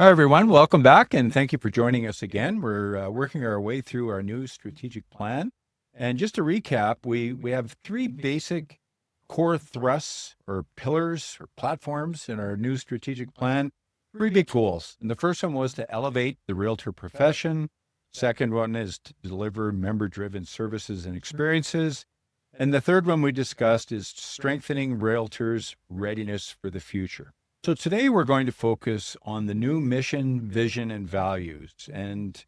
Hi, everyone. Welcome back, and thank you for joining us again. We're working our way through our new strategic plan. And just to recap, we have three basic core thrusts or pillars or platforms in our new strategic plan, three big goals. And the first one was to elevate the realtor profession. Second one is to deliver member-driven services and experiences. And the third one we discussed is strengthening realtors' readiness for the future. So today we're going to focus on the new mission, vision, and values. And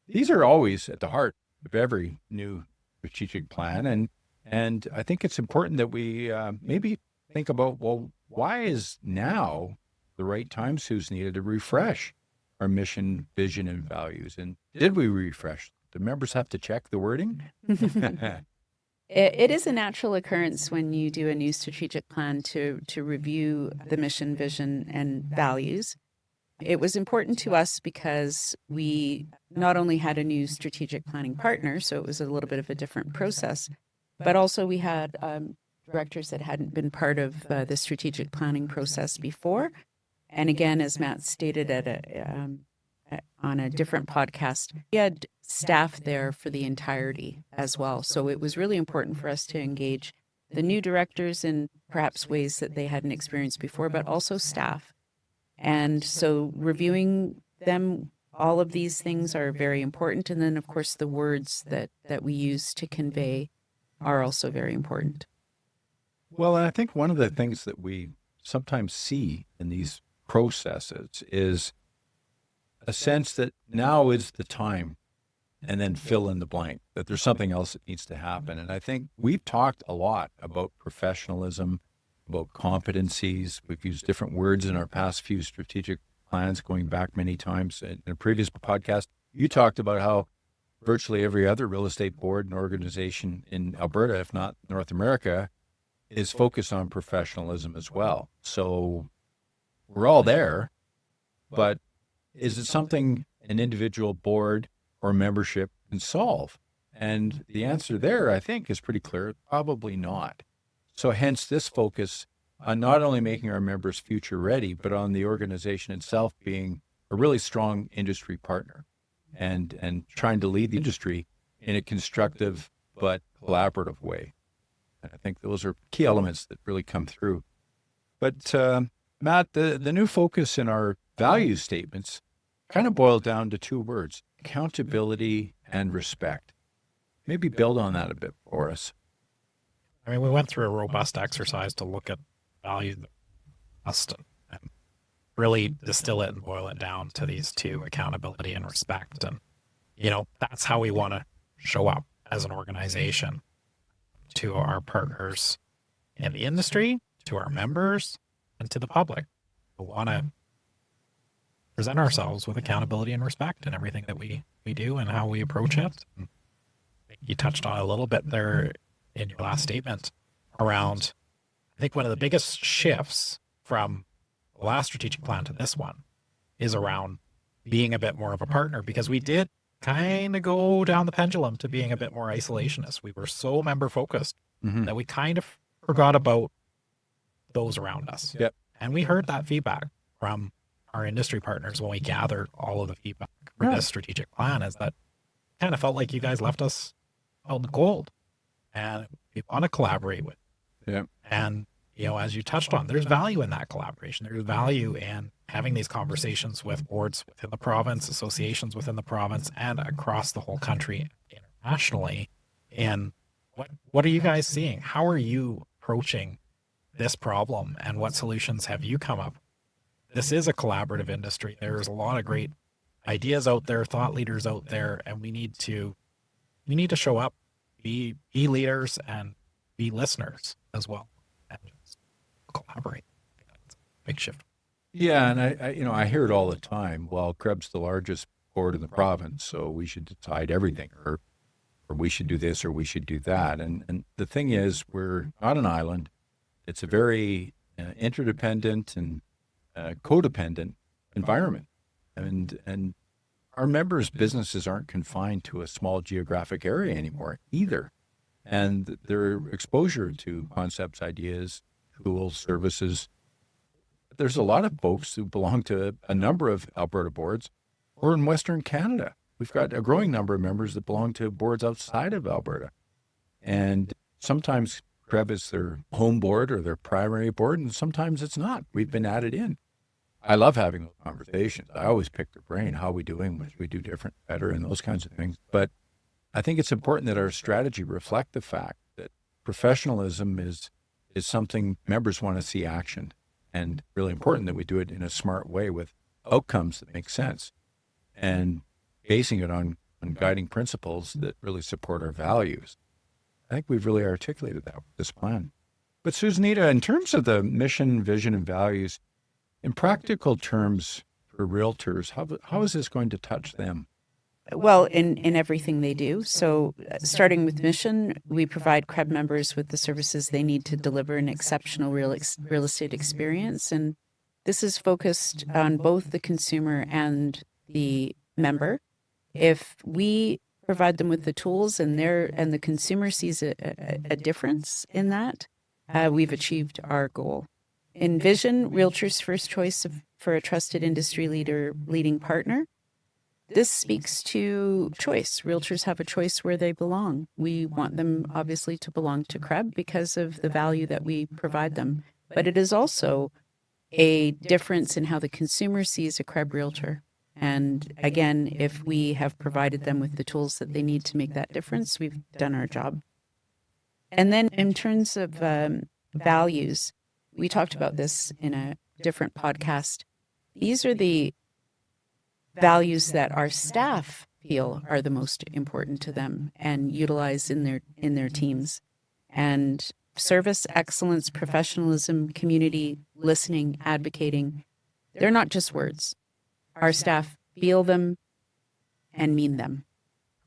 these are always at the heart of every new strategic plan. And I think it's important that we maybe think about, well, why is now the right time, Susan, to refresh our mission, vision, and values? And did we refresh? Do members have to check the wording? It is a natural occurrence when you do a new strategic plan to review the mission, vision, and values. It was important to us because we not only had a new strategic planning partner, so it was a little bit of a different process, but also we had directors that hadn't been part of the strategic planning process before. And again, as Matt stated on a different podcast, we had staff there for the entirety as well. So it was really important for us to engage the new directors in perhaps ways that they hadn't experienced before, but also staff. And so reviewing them, all of these things are very important. And then, of course, the words that we use to convey are also very important. Well, and I think one of the things that we sometimes see in these processes is a sense that now is the time, and then fill in the blank, that there's something else that needs to happen. And I think we've talked a lot about professionalism, about competencies. We've used different words in our past few strategic plans, going back many times. In a previous podcast, you talked about how virtually every other real estate board and organization in Alberta, if not North America, is focused on professionalism as well. So we're all there, but is it something an individual board or membership can solve? And the answer there, I think, is pretty clear. Probably not. So hence this focus on not only making our members future ready, but on the organization itself being a really strong industry partner and trying to lead the industry in a constructive but collaborative way. And I think those are key elements that really come through. But Matt, the new focus in our value statements kind of boiled down to two words: accountability and respect. Maybe build on that a bit for us. I mean, we went through a robust exercise to look at value and really distill it and boil it down to these two: accountability and respect. And, that's how we want to show up as an organization to our partners in the industry, to our members, and to the public. We want to present ourselves with accountability and respect in everything that we do and how we approach it. And you touched on a little bit there in your last statement around, I think one of the biggest shifts from the last strategic plan to this one is around being a bit more of a partner, because we did kind of go down the pendulum to being a bit more isolationist. We were so member focused that we kind of forgot about those around us. Yep. And we heard that feedback from our industry partners when we gathered all of the feedback for this strategic plan, is that kind of felt like you guys left us out in the cold, and we want to collaborate with. Yeah. And, as you touched on, there's value in that collaboration. There's value in having these conversations with boards within the province, associations within the province, and across the whole country, internationally. And what are you guys seeing? How are you approaching this problem, and what solutions have you come up with? This is a collaborative industry. There's a lot of great ideas out there, thought leaders out there, and we need to show up, be leaders, and be listeners as well, and just collaborate. It's a big shift. Yeah, and I hear it all the time. Well, CREB's the largest board in the province, so we should decide everything, or we should do this, or we should do that. And the thing is, we're not an island. It's a very interdependent and codependent environment, and our members' businesses aren't confined to a small geographic area anymore either, and their exposure to concepts, ideas, tools, services, there's a lot of folks who belong to a number of Alberta boards or in Western Canada. We've got a growing number of members that belong to boards outside of Alberta. And sometimes CREB is their home board or their primary board, and sometimes it's not. We've been added in. I love having those conversations. I always pick their brain. How are we doing? What should we do different, better, and those kinds of things. But I think it's important that our strategy reflect the fact that professionalism is something members want to see action, and really important that we do it in a smart way with outcomes that make sense and basing it on guiding principles that really support our values. I think we've really articulated that with this plan. But Susanita, in terms of the mission, vision, and values, in practical terms for realtors, how is this going to touch them? Well, in everything they do. So starting with mission, we provide CREB members with the services they need to deliver an exceptional real estate experience. And this is focused on both the consumer and the member. If we provide them with the tools and the consumer sees a difference in that, we've achieved our goal. In vision, Realtors' first choice for a trusted industry leading partner. This speaks to choice. Realtors have a choice where they belong. We want them obviously to belong to CREB because of the value that we provide them. But it is also a difference in how the consumer sees a CREB realtor. And again, if we have provided them with the tools that they need to make that difference, we've done our job. And then in terms of values, we talked about this in a different podcast. These are the values that our staff feel are the most important to them and utilize in their teams. And service, excellence, professionalism, community, listening, advocating, they're not just words. Our staff feel them and mean them.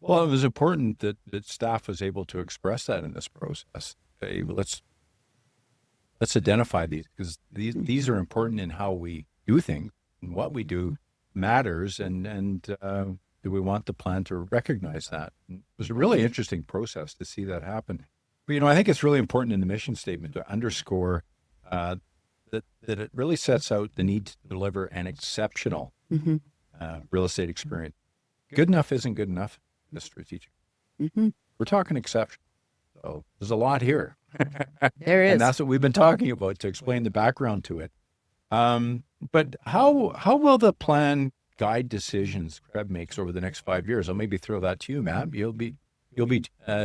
Well, it was important that staff was able to express that in this process. Hey, let's identify these, because these are important in how we do things, and what we do matters, and do we want the plan to recognize that? And it was a really interesting process to see that happen. But, I think it's really important in the mission statement to underscore that it really sets out the need to deliver an exceptional real estate experience. Good enough isn't good enough in the strategic. We're talking exception. So there's a lot here. There is. And that's what we've been talking about to explain the background to it. But how will the plan guide decisions CREB makes over the next 5 years? I'll maybe throw that to you, Matt. You'll be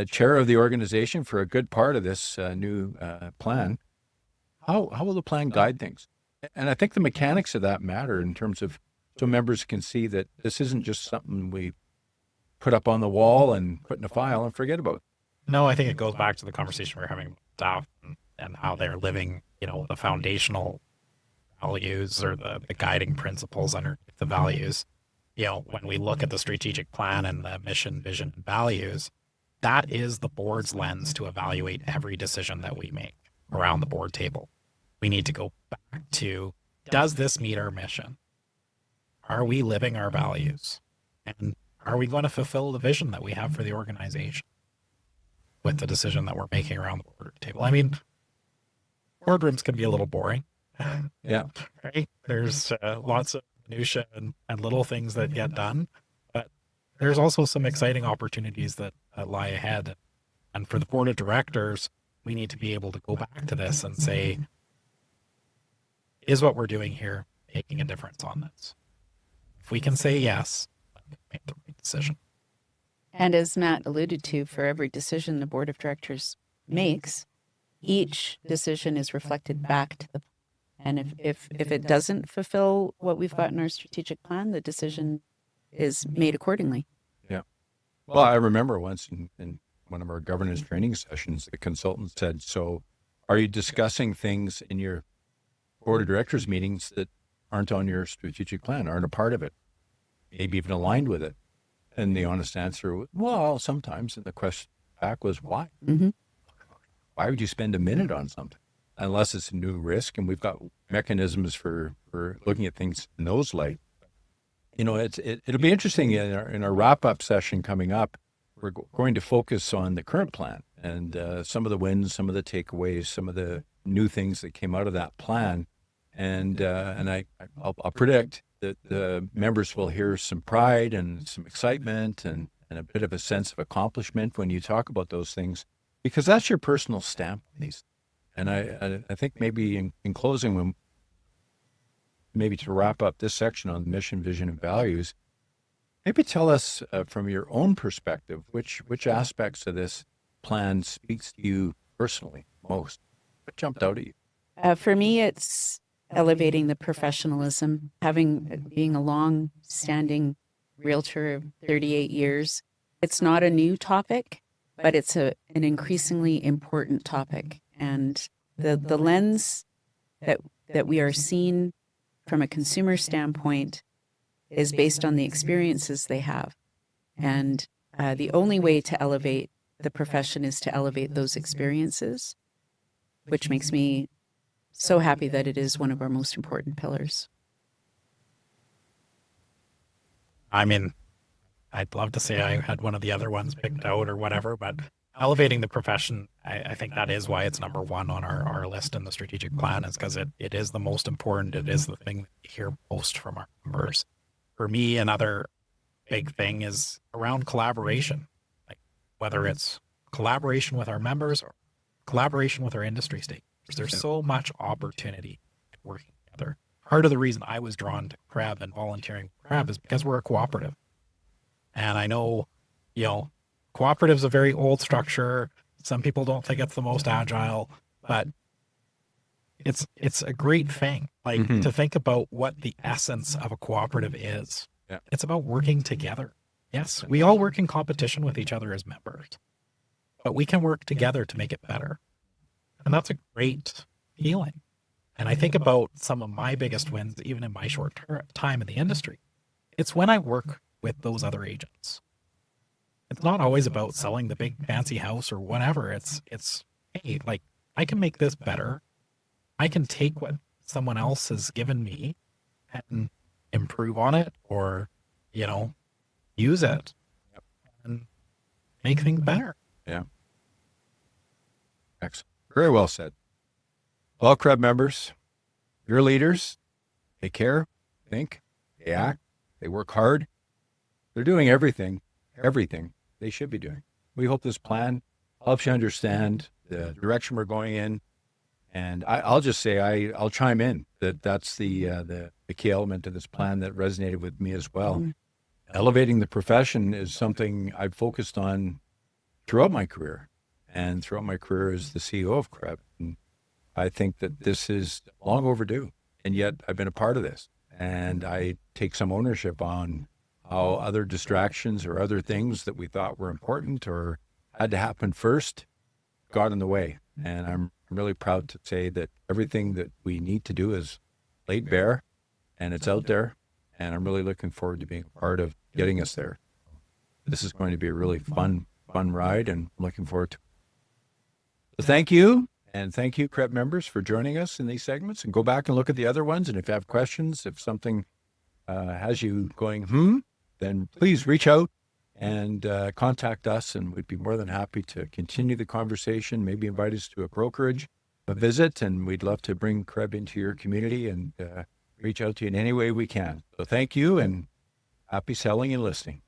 chair of the organization for a good part of this new plan. How will the plan guide things? And I think the mechanics of that matter in terms of so members can see that this isn't just something we put up on the wall and put in a file and forget about. No, I think it goes back to the conversation we're having with staff and how they're living, the foundational values or the guiding principles under the values. When we look at the strategic plan and the mission, vision, and values, that is the board's lens to evaluate every decision that we make around the board table. We need to go back to, does this meet our mission? Are we living our values? And are we going to fulfill the vision that we have for the organization with the decision that we're making around the board table? I mean, boardrooms can be a little boring. Yeah. Right? There's lots of minutia and little things that get done, but there's also some exciting opportunities that lie ahead. And for the board of directors, we need to be able to go back to this and say, is what we're doing here making a difference on this? If we can say yes, make the right decision. And as Matt alluded to, for every decision the board of directors makes, each decision is reflected back to the. And if it doesn't fulfill what we've got in our strategic plan, the decision is made accordingly. Yeah. Well, I remember once in one of our governance training sessions, the consultant said, so are you discussing things in your board of directors meetings that aren't on your strategic plan, aren't a part of it, maybe even aligned with it? And the honest answer was, well, sometimes. And the question back was, why? Why would you spend a minute on something? Unless it's a new risk, and we've got mechanisms for looking at things in those light. It'll be interesting in our wrap-up session coming up. We're going to focus on the current plan and some of the wins, some of the takeaways, some of the new things that came out of that plan, And I'll predict that the members will hear some pride and some excitement and a bit of a sense of accomplishment when you talk about those things, because that's your personal stamp on these. And I think maybe in closing, when maybe to wrap up this section on mission, vision, and values, maybe tell us from your own perspective, which aspects of this plan speaks to you personally most? What jumped out at you? For me, it's elevating the professionalism, being a long-standing realtor of 38 years. It's not a new topic, but it's an increasingly important topic. And the lens that we are seeing from a consumer standpoint is based on the experiences they have. And the only way to elevate the profession is to elevate those experiences, which makes me so happy that it is one of our most important pillars. I mean, I'd love to say I had one of the other ones picked out or whatever, but elevating the profession, I think that is why it's number one on our list in the strategic plan, is because it is the most important. It is the thing that we hear most from our members. For me, another big thing is around collaboration, like whether it's collaboration with our members or collaboration with our industry stakeholders. There's so much opportunity working together. Part of the reason I was drawn to CREB and volunteering with CREB is because we're a cooperative. And I know, cooperative's a very old structure. Some people don't think it's the most agile, but it's a great thing. Like to think about what the essence of a cooperative is. Yeah. It's about working together. Yes, we all work in competition with each other as members, but we can work together to make it better. And that's a great feeling. And I think about some of my biggest wins, even in my short time in the industry. It's when I work with those other agents. It's not always about selling the big fancy house or whatever. It's, hey, like, I can make this better. I can take what someone else has given me and improve on it, or, use it and make things better. Yeah. Excellent. Very well said. Well, CREB members, your leaders, they care, think, they act, they work hard. They're doing everything they should be doing. We hope this plan helps you understand the direction we're going in. And I'll just say, I'll chime in that's the key element of this plan that resonated with me as well. Mm-hmm. Elevating the profession is something I've focused on throughout my career, and throughout my career as the CEO of CREB. And I think that this is long overdue, and yet I've been a part of this, and I take some ownership on how other distractions or other things that we thought were important or had to happen first got in the way. And I'm really proud to say that everything that we need to do is laid bare, and it's out there, and I'm really looking forward to being a part of getting us there. This is going to be a really fun ride, and I'm looking forward to it. So thank you. And thank you, CREB members, for joining us in these segments. And go back and look at the other ones. And if you have questions, if something has you going, then please reach out and contact us. And we'd be more than happy to continue the conversation, maybe invite us to a brokerage, a visit. And we'd love to bring CREB into your community and reach out to you in any way we can. So thank you, and happy selling and listening.